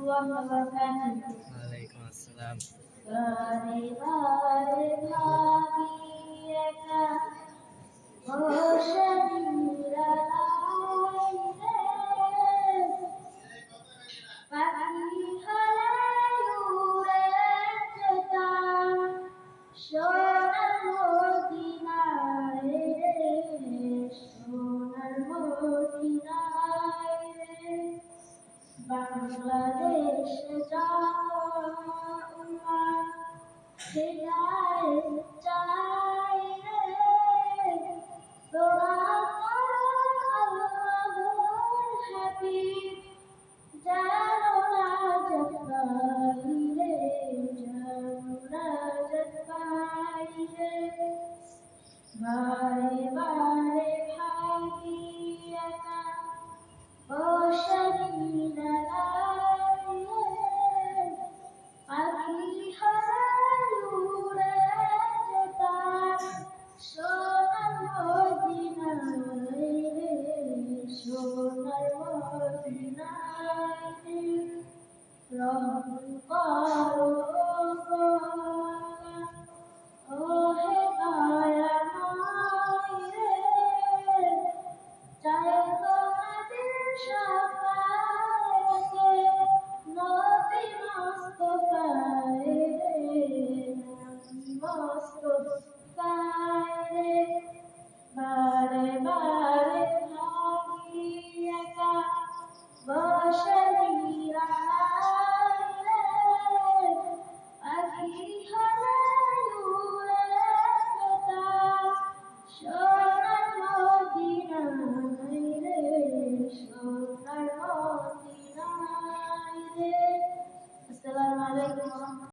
warahmatullahi wabarakatuh. Waalaikumsalam. বারে বারে ভাবি একা বসে নিরালাই রে, পাখি হারায় উড়ে যেতাম সোনার মদিনায় রে, সোনার মদিনায় রে। বাংলাদেশ আমার হৃদয় চাই রে, দোয়া করো আল্লাহর হাবিব যেন নাজাত পাই রে, যেন নাজাত পাই রে। বারে বারে ভাবি একা বসে নিরালাই রে, পাখি হারায় উড়ে যেতাম সোনার মদিনায় রে, সোনার মদিনায় রে। রহম করো গো আল্লাহ, ওহে দয়াময় রে, চাই তোমাদের শাফায়াতে নবী মুস্তাফায় রে, নবী মুস্তাফায় রে। বারে বারে ভাবি একা বসে নিরালাই রে, পাখি হারায় উড়ে যেতাম সোনার মদিনায় রে, সোনার মদিনায় রে। আসসালামু আলাইকুম।